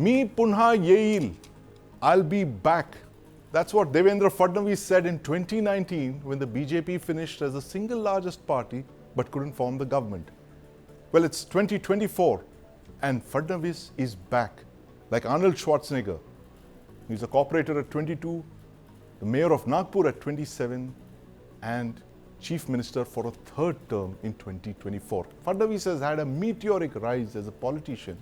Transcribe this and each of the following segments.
Me punha yeil, I'll be back. That's what Devendra Fadnavis said in 2019 when the BJP finished as the single largest party but couldn't form the government. Well, it's 2024 and Fadnavis is back. Like Arnold Schwarzenegger. He's a corporator at 22, the mayor of Nagpur at 27, and chief minister for a third term in 2024. Fadnavis has had a meteoric rise as a politician.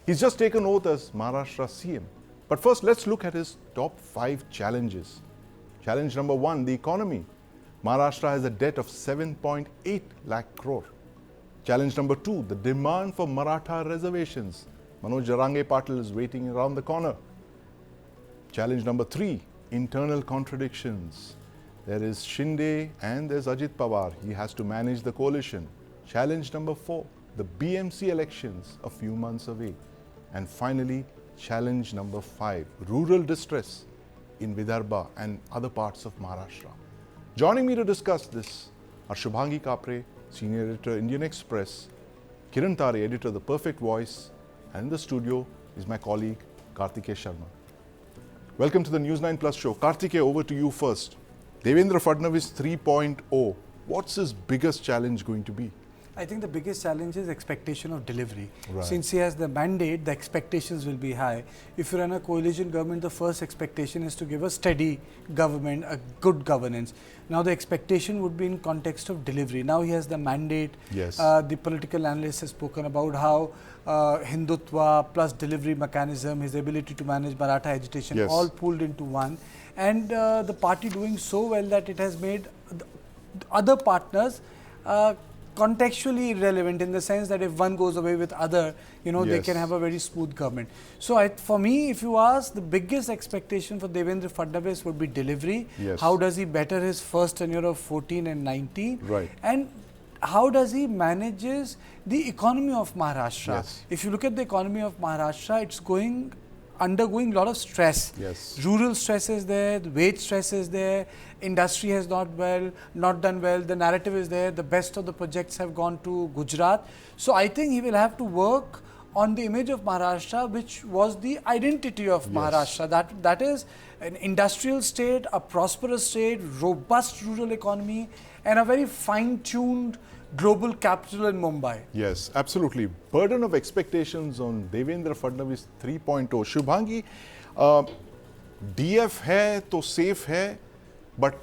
He's just taken oath as Maharashtra CM. But first, let's look at his top 5 challenges. Challenge number 1, the economy. Maharashtra has a debt of 7.8 lakh crore. Challenge number 2, the demand for Maratha reservations. Manoj Jarange Patil is waiting around the corner. Challenge number 3, internal contradictions. There is Shinde and there's Ajit Pawar. He has to manage the coalition. Challenge number 4, the BMC elections a few months away. And finally, challenge number 5, rural distress in Vidarbha and other parts of Maharashtra. Joining me to discuss this are Shubhangi Kapre, Senior Editor, Indian Express, Kiran Tare, Editor, The Perfect Voice, and in the studio is my colleague, Kartikeya Sharma. Welcome to the News9 Plus show. Kartikeya, over to you first. Devendra Fadnavis 3.0. What's his biggest challenge going to be? I think the biggest challenge is expectation of delivery. Right. Since he has the mandate, the expectations will be high. If you run a coalition government, the first expectation is to give a steady government, a good governance. Now the expectation would be in context of delivery. Now he has the mandate. Yes. The political analyst has spoken about how Hindutva plus delivery mechanism, his ability to manage Maratha agitation, Yes. all pooled into one. And the party doing so well that it has made the other partners contextually irrelevant, in the sense that if one goes away with other, they Yes. can have a very smooth government. So for me, if you ask, the biggest expectation for Devendra Fadnavis would be delivery. Yes. How does he better his first tenure of 14 and 19? Right. And how does he manages the economy of Maharashtra? Yes. If you look at the economy of Maharashtra, it's undergoing a lot of stress. Yes. Rural stress is there, the wage stress is there, industry has not done well, the narrative is there, the best of the projects have gone to Gujarat. So I think he will have to work on the image of Maharashtra, which was the identity of Maharashtra. That is an industrial state, a prosperous state, robust rural economy, and a very fine-tuned global capital in Mumbai. Yes, absolutely. Burden of expectations on Devendra Fadnavis 3.0. Shubhangi, DF है तो safe है, but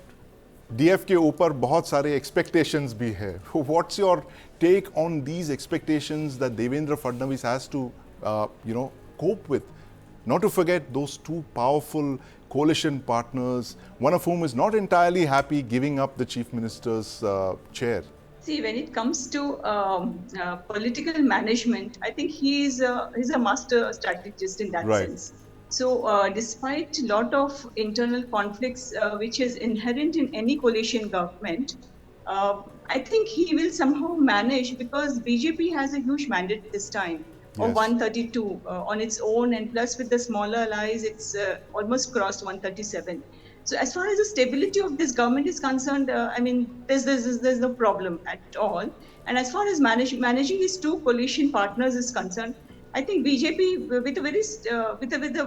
DF के ऊपर बहुत सारे expectations भी है. What's your take on these expectations that Devendra Fadnavis has to, cope with? Not to forget those two powerful coalition partners, one of whom is not entirely happy giving up the Chief Minister's chair. See, when it comes to political management, I think he's a master strategist in that Right. sense. So despite a lot of internal conflicts, which is inherent in any coalition government, I think he will somehow manage, because BJP has a huge mandate this time of Yes. 132 on its own, and plus with the smaller allies, it's almost crossed 137. So as far as the stability of this government is concerned, there's no problem at all. And as far as managing his two coalition partners is concerned, I think BJP with a very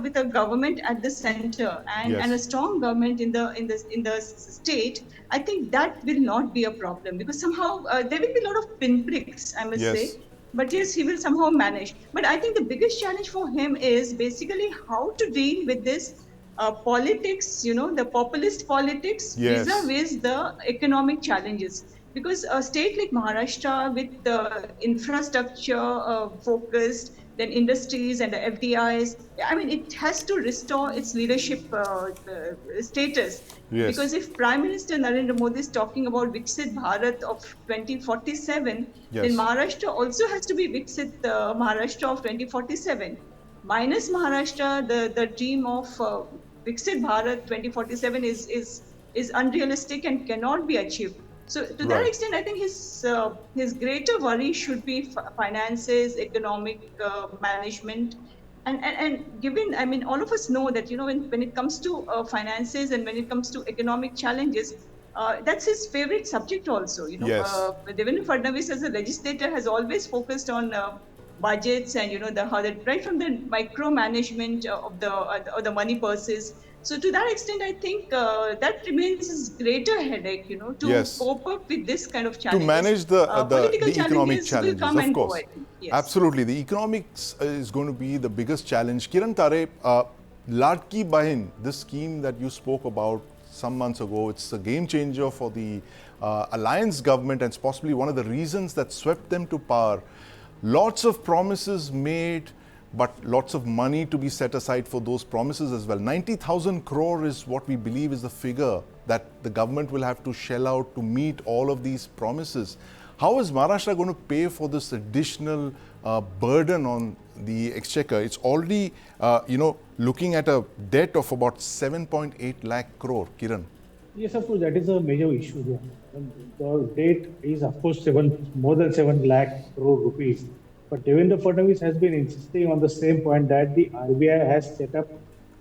with a government at the center and, Yes. and a strong government in the state, I think that will not be a problem, because somehow there will be a lot of pinpricks, I must Yes. say. But yes, he will somehow manage. But I think the biggest challenge for him is basically how to deal with this politics, the populist politics, Yes. vis-a-vis the economic challenges. Because a state like Maharashtra, with the infrastructure focused, then industries and the FDIs, it has to restore its leadership status. Yes. Because if Prime Minister Narendra Modi is talking about Viksit Bharat of 2047, Yes. then Maharashtra also has to be Viksit Maharashtra of 2047. Minus Maharashtra, the dream of Viksit Bharat 2047 is unrealistic and cannot be achieved. So to that Right. extent, I think his greater worry should be finances, economic management, and given, all of us know that when it comes to finances and when it comes to economic challenges, that's his favorite subject also. Yes. Devendra Fadnavis as a legislator has always focused on budgets and the how that right from the micromanagement of the money purses. So to that extent, I think that remains a greater headache, to Yes. cope up with this kind of To challenges. manage the Political economic challenges will challenges, come of and go, course. I think. Yes. Absolutely. The economics is going to be the biggest challenge. Kiran Tare, Ladki Bahin, this scheme that you spoke about some months ago, it's a game changer for the alliance government, and it's possibly one of the reasons that swept them to power. Lots of promises made, but lots of money to be set aside for those promises as well. 90,000 crore is what we believe is the figure that the government will have to shell out to meet all of these promises. How is Maharashtra going to pay for this additional burden on the exchequer? It's already, looking at a debt of about 7.8 lakh crore. Kiran. Yes, of course, that is a major issue here. And the debt is, of course, more than 7 lakh crore rupees. But Devendra Fadnavis has been insisting on the same point that the RBI has set up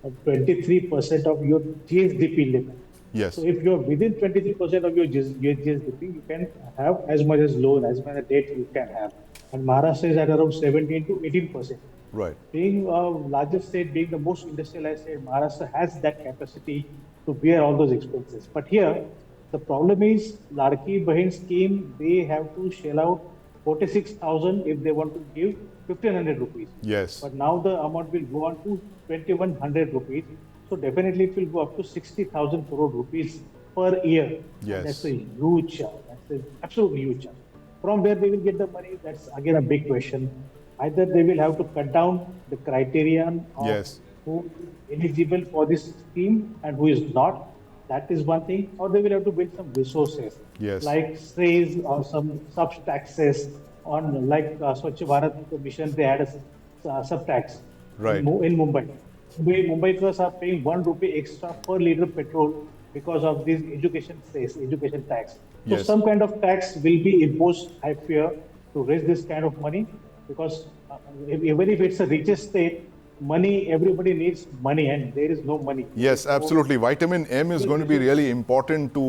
a 23% of your GSDP limit. Yes. So if you're within 23% of your GSDP, you can have as much as loan, as much as debt you can have. And Maharashtra is at around 17 to 18%. Right. Being a largest state, being the most industrialized state, Maharashtra has that capacity to bear all those expenses. But here, the problem is Ladki Bahin scheme, they have to shell out 46,000 if they want to give 1,500 rupees. Yes. But now the amount will go on to 2,100 rupees. So definitely it will go up to 60,000 crore rupees per year. Yes. And that's a huge chunk. That's an absolutely huge chunk. From where they will get the money, that's again a big question. Either they will have to cut down the criterion of Yes. who is eligible for this scheme and who is not. That is one thing. Or they will have to build some resources, Yes. like strays or some sub-taxes on, like Swachh Bharat Mission, they had a sub-tax Right. in Mumbai. Mumbaikars are paying 1 rupee extra per liter petrol because of this education tax. So Yes. some kind of tax will be imposed, I fear, to raise this kind of money, because even if it's a richest state, everybody needs money, and there is no money. Yes, absolutely. Vitamin M is going to be really important to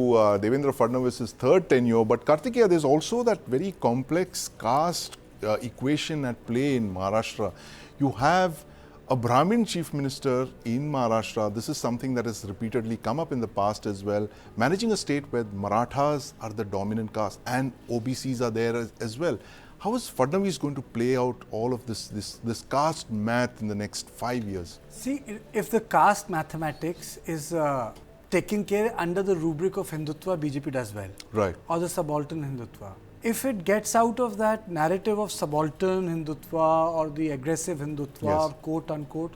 Devendra Fadnavis' third tenure. But Kartikeya, there's also that very complex caste equation at play in Maharashtra. You have a Brahmin chief minister in Maharashtra. This is something that has repeatedly come up in the past as well. Managing a state where Marathas are the dominant caste and OBCs are there as well. How is Fadnavis going to play out all of this caste math in the next 5 years? See, if the caste mathematics is taken care under the rubric of Hindutva, BJP does well. Right. Or the subaltern Hindutva. If it gets out of that narrative of subaltern Hindutva or the aggressive Hindutva, Yes. or quote unquote,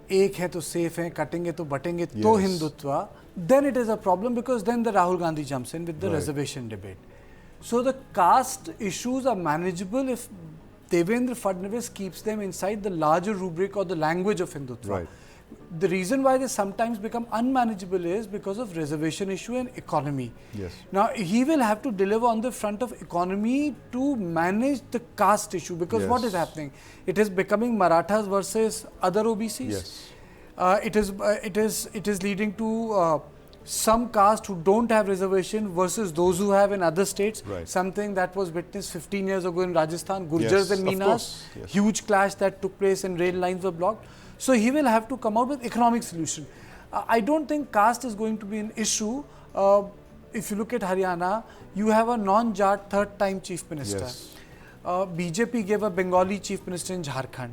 ek hai to safe hai, cutenge to batenge to Yes. Hindutva, then it is a problem, because then the Rahul Gandhi jumps in with the Right. reservation debate. So the caste issues are manageable if Devendra Fadnavis keeps them inside the larger rubric or the language of Hindutva. Right. The reason why they sometimes become unmanageable is because of reservation issue and economy. Yes. Now, he will have to deliver on the front of economy to manage the caste issue, because what is Yes. happening? It is becoming Marathas versus other OBCs. Yes. It is leading to some caste who don't have reservation versus those who have in other states. Right. Something that was witnessed 15 years ago in Rajasthan, Gurjars Yes, and of Meenas, course, yes. huge clash that took place and rail lines were blocked. So he will have to come out with economic solution. I don't think caste is going to be an issue. If you look at Haryana, you have a non-Jat third-time chief minister. Yes. BJP gave a Bengali chief minister in Jharkhand.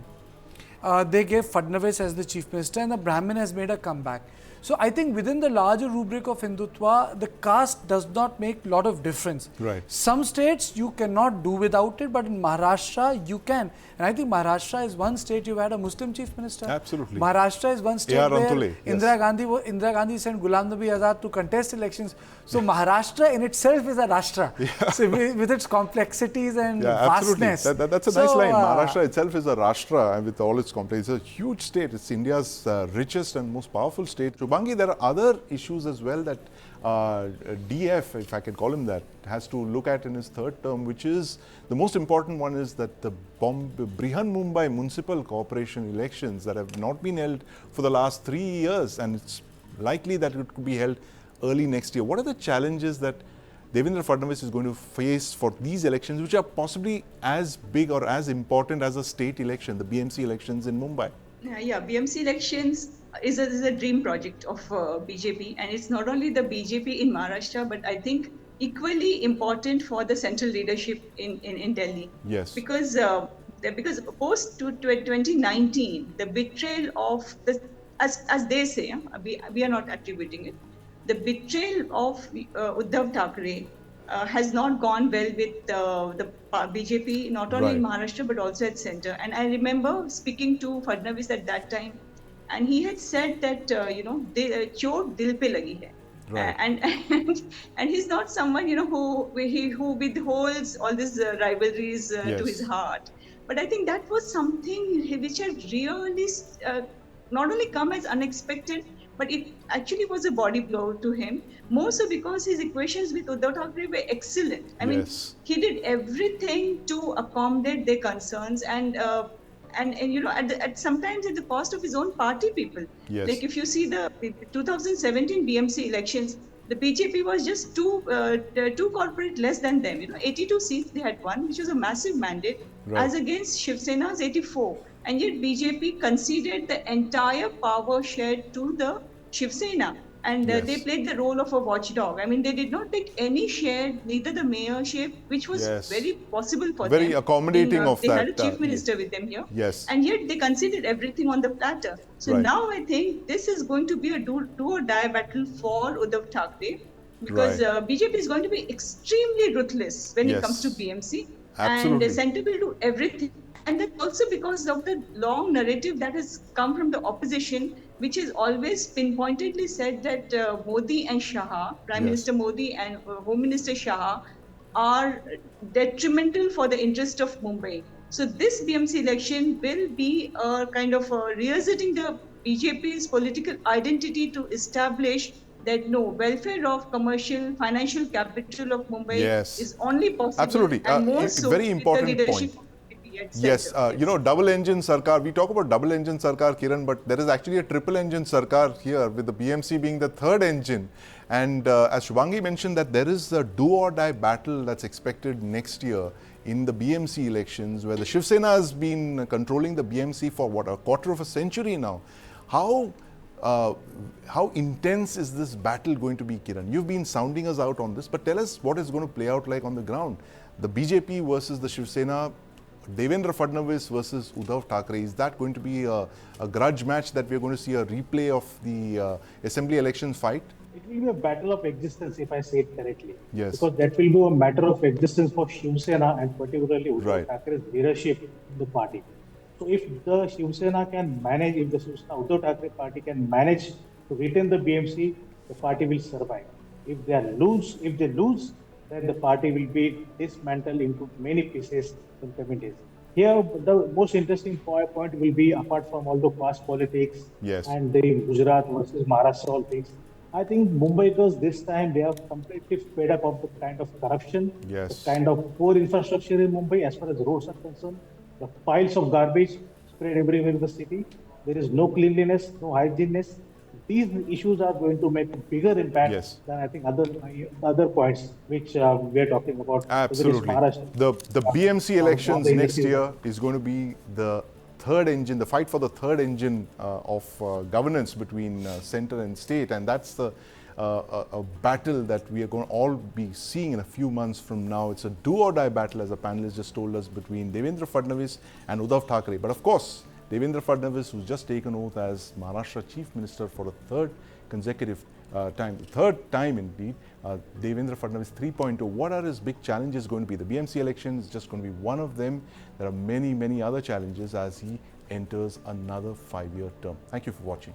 They gave Fadnavis as the chief minister, and the Brahmin has made a comeback. So I think within the larger rubric of Hindutva, the caste does not make a lot of difference. Right. Some states you cannot do without it, but in Maharashtra you can. And I think Maharashtra is one state you had a Muslim chief minister. Absolutely. Maharashtra is one state A.R. where Rantule, yes. Indira Gandhi sent Ghulam Nabi Azad to contest elections. So Maharashtra in itself is a Rashtra. So with its complexities and vastness. That's a nice line. Maharashtra itself is a Rashtra, and with all its complexity. It's a huge state. It's India's richest and most powerful state. Shubhangi, there are other issues as well that DF, if I can call him that, has to look at in his third term, which is, the most important one is that the Brihan Mumbai Municipal Corporation elections that have not been held for the last 3 years, and it's likely that it could be held early next year. What are the challenges that Devendra Fadnavis is going to face for these elections, which are possibly as big or as important as a state election, the BMC elections in Mumbai? Yeah, BMC elections is a dream project of BJP, and it's not only the BJP in Maharashtra, but I think equally important for the central leadership in Delhi. Yes. Because post to 2019, the betrayal of the, as they say, we are not attributing it, the betrayal of Uddhav Thackeray has not gone well with the BJP, not only in Right. Maharashtra but also at center. And I remember speaking to Fadnavis at that time, and he had said that chot dil pe lagi hai. Right. And he's not someone who withholds all these rivalries to his Yes. heart. But I think that was something which had really not only come as unexpected, but it actually was a body blow to him. More so because his equations with Uddhav Thackeray were excellent. I mean, Yes. he did everything to accommodate their concerns, and at sometimes at the cost of his own party people. Yes. Like if you see the 2017 BMC elections, the BJP was just two corporate less than them. 82 seats they had won, which was a massive mandate, Right. as against Shiv Sena's 84. And yet BJP conceded the entire power share to the Shiv Sena. And Yes. they played the role of a watchdog. I mean, they did not take any share, neither the mayorship, which was Yes. very possible for Very them. accommodating of they that. had a chief minister with them here. Yes. And yet they conceded everything on the platter. So Right. now I think this is going to be a do or die battle for Uddhav Thackeray, because Right. BJP is going to be extremely ruthless when it comes to Yes. BMC. Absolutely. And the center will do everything. And that's also because of the long narrative that has come from the opposition, which has always pinpointedly said that Modi and Shah, Prime Yes. Minister Modi and Home Minister Shah, are detrimental for the interest of Mumbai. So this BMC election will be a kind of revisiting the BJP's political identity to establish that no, welfare of commercial financial capital of Mumbai Yes. is only possible, Absolutely. and more so Very with important the leadership point. of BJP at Yes, center. double engine sarkar. We talk about double engine sarkar, Kiran, but there is actually a triple engine sarkar here, with the BMC being the third engine. And as Shubhangi mentioned, that there is a do or die battle that's expected next year in the BMC elections, where the Shiv Sena has been controlling the BMC for what, a quarter of a century now. How intense is this battle going to be, Kiran? You've been sounding us out on this, but tell us what is going to play out like on the ground. The BJP versus the Shiv Sena, Devendra Fadnavis versus Uddhav Thackeray. Is that going to be a grudge match that we're going to see a replay of the assembly elections fight? It will be a battle of existence, if I say it correctly. Yes. Because that will be a matter of existence for Shiv Sena and particularly Uddhav Right. Thackeray's leadership in the party. So if the Shiv Sena can manage, if the Uddhav Thackeray party can manage to retain the BMC, the party will survive. If they lose, then the party will be dismantled into many pieces in coming days. Here, the most interesting point will be, apart from all the past politics Yes. and the Gujarat versus Maharashtra, all things, I think Mumbaikars this time, they are completely fed up of the kind of corruption, Yes. the kind of poor infrastructure in Mumbai as far as roads are concerned, the piles of garbage spread everywhere in the city. There is no cleanliness, no hygieneness. These issues are going to make a bigger impact Yes. than I think other points which we are talking about. whether it's Absolutely. Maharashtra, The BMC elections the next industry. year is going to be the third engine, the fight for the third engine of governance between center and state, and that's a battle that we are going to all be seeing in a few months from now. It's a do or die battle, as the panelists just told us, between Devendra Fadnavis and Uddhav Thackeray. But of course, Devendra Fadnavis, who's just taken oath as Maharashtra Chief Minister for a third consecutive third time indeed, Devendra Fadnavis 3.0. What are his big challenges going to be? The BMC election is just going to be one of them. There are many, many other challenges as he enters another 5-year term. Thank you for watching.